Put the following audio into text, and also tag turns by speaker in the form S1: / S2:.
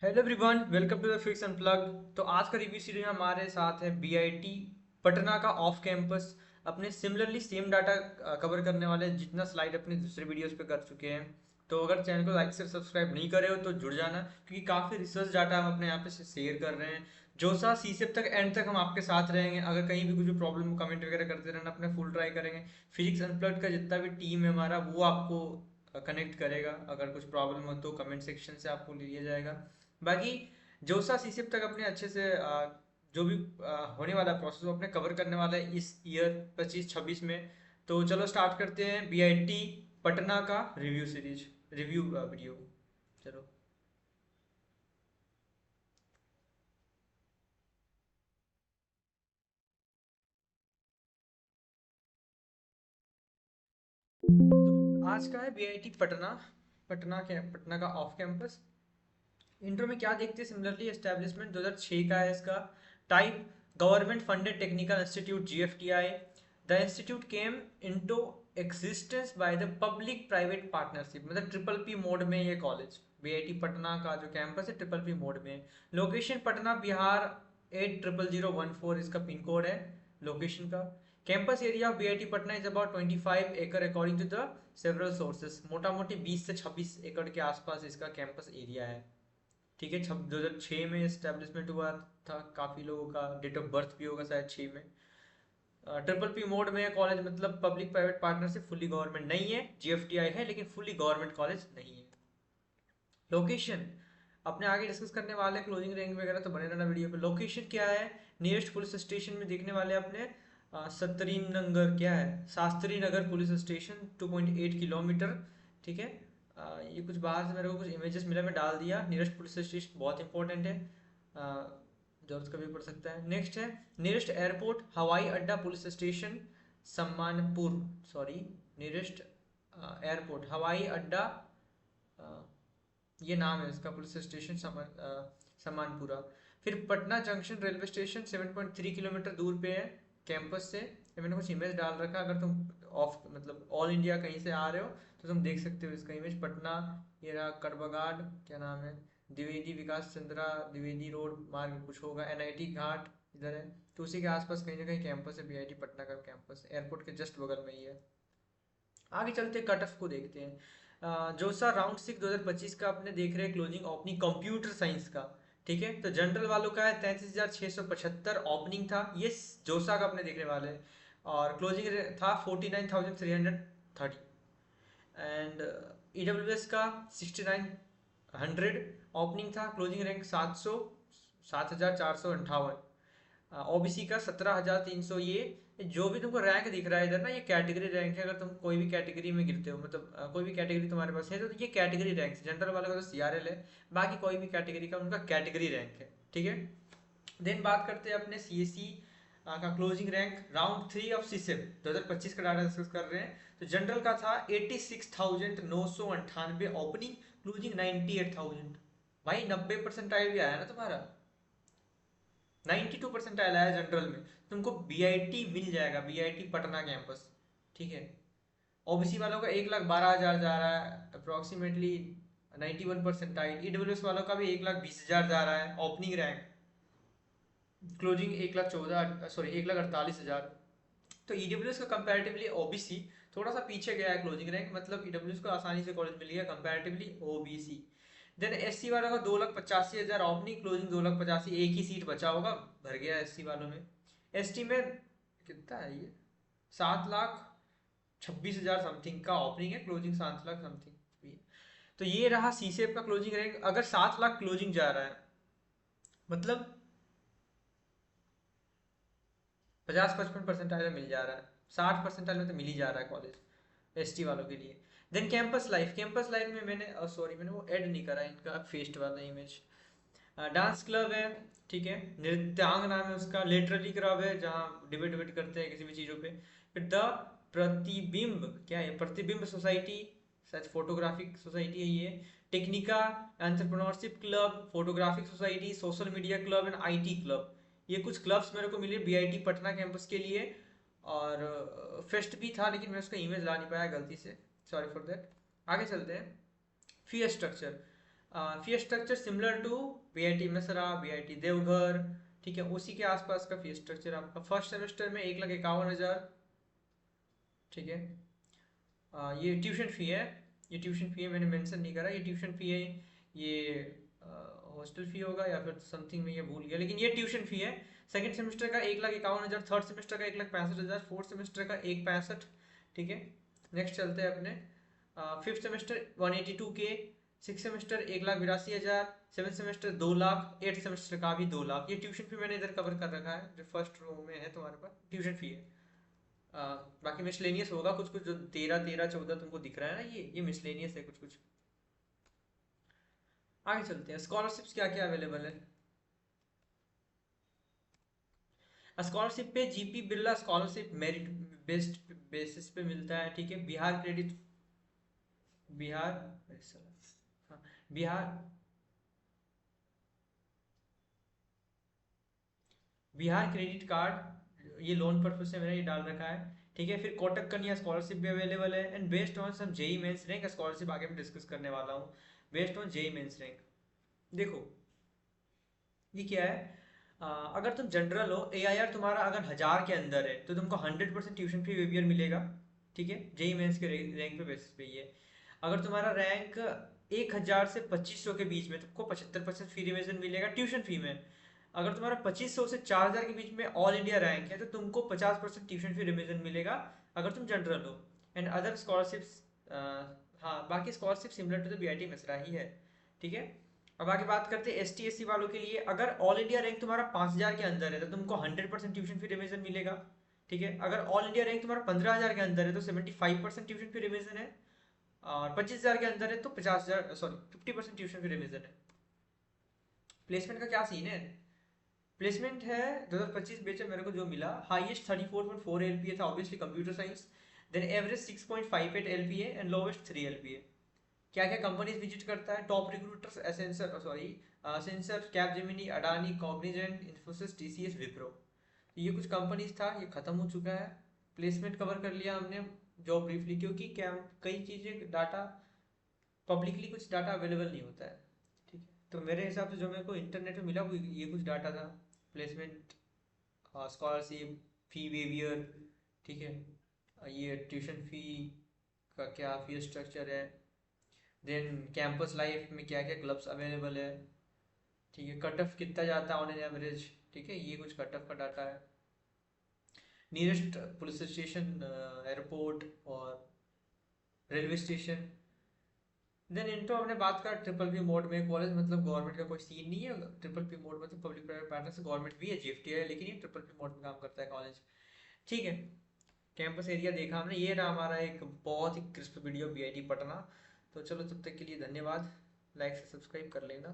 S1: Hello everyone, welcome to the fix unplug. तो आज का रिव्यू सीरीज में हमारे साथ है बीआईटी पटना का ऑफ कैंपस। अपने सिमिलरली सेम डाटा कवर करने वाले जितना स्लाइड अपने दूसरे वीडियोस पे कर चुके हैं। तो अगर चैनल को लाइक से सब्सक्राइब नहीं करे हो तो जुड़ जाना, क्योंकि काफ़ी रिसर्च डाटा हम अपने यहाँ पे शेयर कर रहे हैं। जो सा सी से तक एंड तक हम आपके साथ रहेंगे। अगर कहीं भी कुछ भी प्रॉब्लम हो कमेंट वगैरह करते रहना, अपने फुल ट्राई करेंगे। फिजिक्स अनप्लग्ड का जितना भी टीम है हमारा वो आपको कनेक्ट करेगा। अगर कुछ प्रॉब्लम हो तो कमेंट सेक्शन से आपको लिया जाएगा। बाकी जोसा सीसीप तक अपने अच्छे से जो भी होने वाला प्रोसेस वो अपने कवर करने वाला है इस ईयर 25-26 में। तो चलो स्टार्ट करते हैं बीआईटी पटना का रिव्यू सीरीज, रिव्यू वीडियो। चलो। तो आज का है बीआईटी पटना, पटना का ऑफ कैंपस। इंट्रो में क्या देखते हैं, सिमिलरली एस्टेब्लिशमेंट 2006 का है इसका। Type government funded technical institute GFTI. The institute came into existence by the public private partnership, मतलब ट्रिपल पी मोड में ये कॉलेज बीआईटी पटना का जो कैंपस है ट्रिपल पी मोड में। लोकेशन पटना बिहार 800014 इसका पिन कोड है लोकेशन का। Campus area of BIT Patna is about 25 एकड़ according to the several sources. मोटा मोटी 20 से 26 एकड़ के आसपास इसका कैंपस एरिया है। ठीक है, 2006 में इस्टेब्लिशमेंट हुआ था। काफ़ी लोगों का डेट ऑफ बर्थ भी होगा शायद 6 में। ट्रिपल पी मोड में है कॉलेज, मतलब public private partnership, fully government नहीं है। जीएफटीआई है लेकिन फुल्ली गवर्नमेंट कॉलेज नहीं है। लोकेशन अपने आगे डिस्कस करने वाले, क्लोजिंग रैंक वगैरह तो बने रहना वीडियो पे। लोकेशन क्या है, नियरेस्ट पुलिस स्टेशन में देखने वाले अपने सत्तरी नगर, क्या है, Shastri Nagar police station 2.8 kilometre. ठीक है। ये कुछ बाहर से मेरे को कुछ इमेजेस मिला, मैं डाल दिया। नियरेस्ट पुलिस स्टेशन बहुत इंपॉर्टेंट है, जरूरत कभी पड़ सकता है। नेक्स्ट है नियरेस्ट एयरपोर्ट हवाई अड्डा police station Sammanpur, sorry, nearest airport हवाई अड्डा, ये नाम है इसका पुलिस स्टेशन सम्मानपुरा। फिर Patna junction railway station 7.3 kilometre दूर पे है कैंपस से। ये मैंने कुछ इमेज डाल रखा है, अगर तुम ऑफ मतलब ऑल इंडिया कहीं से आ रहे हो तो तुम देख सकते हो इसका इमेज। पटना, ये रहा कड़बगाड, क्या नाम है, द्विवेदी विकास चंद्रा द्विवेदी रोड मार्ग कुछ होगा, एनआईटी घाट इधर है। तो उसी के आसपास कहीं ना कहीं कैंपस है बीआईटी पटना का कैंपस, एयरपोर्ट के जस्ट बगल में ही है। आगे चलते कट ऑफ को देखते हैं। जो सा राउंड 6 2025 का अपने देख रहे हैं क्लोजिंग ओपनिंग कंप्यूटर साइंस का। ठीक है, तो जनरल वालों का है 33,675 ओपनिंग था ये, जोसा का अपने देखने वाले हैं। और क्लोजिंग था 49,330। एंड ईडब्ल्यूएस का 6900 ओपनिंग था, क्लोजिंग रैंक 7,458। ओबीसी का 17,300। ये जो भी तुमको रैंक दिख रहा है इधर ना, ये कैटेगरी रैंक है। अगर तुम कोई भी कैटेगरी में गिरते हो, मतलब कोई भी कैटेगरी तुम्हारे पास है तो ये कैटेगरी रैंक है। जनरल वाले का तो सीआरएल है, बाकी कोई भी कैटेगरी का उनका कैटेगरी रैंक है। ठीक है। देन बात करते हैं अपने सीएससी का क्लोजिंग रैंक राउंड 3 ऑफ सीसेप 2025 का डाटा डिस्कस कर रहे हैं। तो जनरल का था 86,998 ओपनिंग, क्लोजिंग 98,000। भाई 90 परसेंटाइल भी आया ना तुम्हारा, 92 परसेंटाइल आया जनरल में, तुमको बीआईटी मिल जाएगा, बीआईटी पटना कैंपस। ठीक है। ओबीसी वालों का 1,12,000 जा रहा है अप्रोक्सीमेटली, 91 परसेंटाइल। ईडब्ल्यूएस वालों का भी 1,20,000 जा रहा है ओपनिंग रैंक, क्लोजिंग 1,14,000, सॉरी 1,48,000। तो ईडब्ल्यूएस का कंपैरेटिवली ओबीसी थोड़ा सा पीछे गया है क्लोजिंग रैंक, मतलब ईडब्ल्यूएस को आसानी से कॉलेज मिल गया कंपैरेटिवली ओबीसी। देन एससी वालों का 2,85,000 ओपनिंग, क्लोजिंग 2,85,000, एक ही सीट बचा होगा, भर गया एससी वालों में। एसटी में कितना है ये, 7,26,000 समथिंग का ओपनिंग है, क्लोजिंग 7 लाख समथिंग। तो ये रहा सीसेप का क्लोजिंग रैंक। अगर 7 लाख क्लोजिंग जा रहा है, मतलब 50-55 परसेंटाइल मिल जा रहा है, 60 परसेंटाइल में तो मिल ही जा रहा है कॉलेज एसटी वालों के लिए। Then campus life, campus life में मैंने सॉरी मैंने वो ऐड नहीं करा इनका फेस्ट वाला इमेज। डांस क्लब है, ठीक है, नृत्यांग नाम है उसका। लिटरेरी क्लब है जहाँ डिबेट डिबेट करते हैं किसी भी चीज़ों पे। फिर द प्रतिबिंब, क्या है, प्रतिबिंब सोसाइटी, शायद फोटोग्राफिक सोसाइटी है ये। Technica entrepreneurship club, photographic society, social media club and IT club. ये कुछ क्लब्स मेरे को मिले बीआईटी पटना कैंपस के लिए। और फेस्ट भी था लेकिन मैं उसका इमेज ला नहीं पाया गलती से, सॉरी फॉर दैट। आगे चलते हैं। Fee structure, fee structure similar to VIT Mesra, VIT Deoghar, ठीक है, उसी के आसपास का फी स्ट्रक्चर आपका। फर्स्ट सेमेस्टर में 1,51,000, ठीक है। ये ट्यूशन फी है, ये ट्यूशन फी है, मैंने मेंशन नहीं करा, ये ट्यूशन फी है। ये हॉस्टल फी होगा या फिर समथिंग, में ये भूल गया, लेकिन ये ट्यूशन फी है। सेकंड सेमेस्टर का 1,51,000, थर्ड सेमेस्टर का 1,65,000, फोर्थ सेमेस्टर का 1,65,000, ठीक है। नेक्स्ट चलते हैं अपने fifth semester 182K, six semester 1,82,000, seven semester 2,00,000, eighth semester का भी 2,00,000। ये ट्यूशन फी मैंने इधर कवर कर रखा है, जो फर्स्ट रो में है तुम्हारे पास ट्यूशन फी है। बाकी मिसलेनियस होगा कुछ कुछ, जो 13, 13, 14 तुमको दिख रहा है ना, ये मिसलेनियस है कुछ कुछ। आगे चलते हैं, स्कॉलरशिप्स क्या क्या अवेलेबल है। स्कॉलरशिप पे GP Birla scholarship merit based basis पे मिलता है, ठीक है। बिहार क्रेडिट, बिहार, हाँ, बिहार, बिहार क्रेडिट कार्ड, ये लोन पर्पज से मैंने ये डाल रखा है, ठीक है। फिर कोटक कन्या स्कॉलरशिप भी अवेलेबल है, and based on some JEE Mains rank scholarship आगे मैं डिस्कस करने वाला हूँ, based on JEE Mains rank. देखो ये क्या है, अगर तुम जनरल हो, एआईआर तुम्हारा अगर 1,000 के अंदर है तो तुमको 100% ट्यूशन फी वेवियर मिलेगा, ठीक है। जेई मेंस के रैंक पे बेसिस पे ये। अगर तुम्हारा रैंक 1,000 से 2,500 के बीच में, तुमको 75% फी रिविजन मिलेगा ट्यूशन फी में। अगर तुम्हारा 2,500 से 4,000 के बीच में ऑल इंडिया रैंक है तो तुमको 50% ट्यूशन फी रिविजन मिलेगा, अगर तुम जनरल हो। एंड अदर स्कॉलरशिप्स, हाँ बाकी scholarship similar to the BIT Mesra ही है, ठीक है। अब आगे बात करते हैं एस टी एस सी वालों के लिए। अगर ऑल इंडिया रैंक तुम्हारा 5,000 के अंदर है तो तुमको 100% ट्यूशन फी रिविजन मिलेगा, ठीक है। अगर ऑल इंडिया रैंक तुम्हारा 15,000 के अंदर है तो 75% ट्यूशन फी रिविजन है, और 25,000 के अंदर है तो 50,000, सॉरी 50% ट्यूशन फी रिविजन है। प्लेसमेंट का क्या सीन है, प्लेसमेंट है 2025 बैच में मेरे को जो मिला, हाईएस्ट 34.4 एलपीए था obviously computer science, then average 6.58 LPA and lowest 3 LPA. क्या क्या कंपनीज विजिट करता है, top recruiters Accenture, sorry Accenture, Capgemini, Adani, Cognizant, Infosys, TCS, Wipro. ये कुछ कंपनीज था, ये खत्म हो चुका है। प्लेसमेंट कवर कर लिया हमने, जॉब ब्रीफली, क्योंकि क्या कई चीज़ें डाटा पब्लिकली कुछ डाटा अवेलेबल नहीं होता है, ठीक है। तो मेरे हिसाब से जो मेरे को इंटरनेट में मिला वो ये कुछ डाटा था, प्लेसमेंट, स्कॉलरशिप, फी वेवियर, ठीक है, ये ट्यूशन फी का क्या फी स्ट्रक्चर है, देन कैंपस लाइफ में क्या क्या क्लब्स अवेलेबल है, ठीक है। कट ऑफ कितना जाता है ऑन एन एवरेज, ठीक है, ये कुछ कट ऑफ का डाटा है। नियरेस्ट पुलिस स्टेशन, एयरपोर्ट और रेलवे स्टेशन। देन इंट्रो हमने बात करा ट्रिपल पी मोड में, कॉलेज मतलब गवर्नमेंट का कोई सीन नहीं है, ट्रिपल पी मोड मतलब पब्लिक प्राइवेट पार्टनर से, गवर्नमेंट भी है, जीएफटी है, लेकिन ये ट्रिपल पी मोड में काम करता है कॉलेज, ठीक है। कैंपस एरिया देखा हमने, ये रहा हमारा एक बहुत ही क्रिस्प वीडियो बीआईटी पटना। तो चलो तब तक के लिए धन्यवाद, लाइक से सब्सक्राइब कर लेना।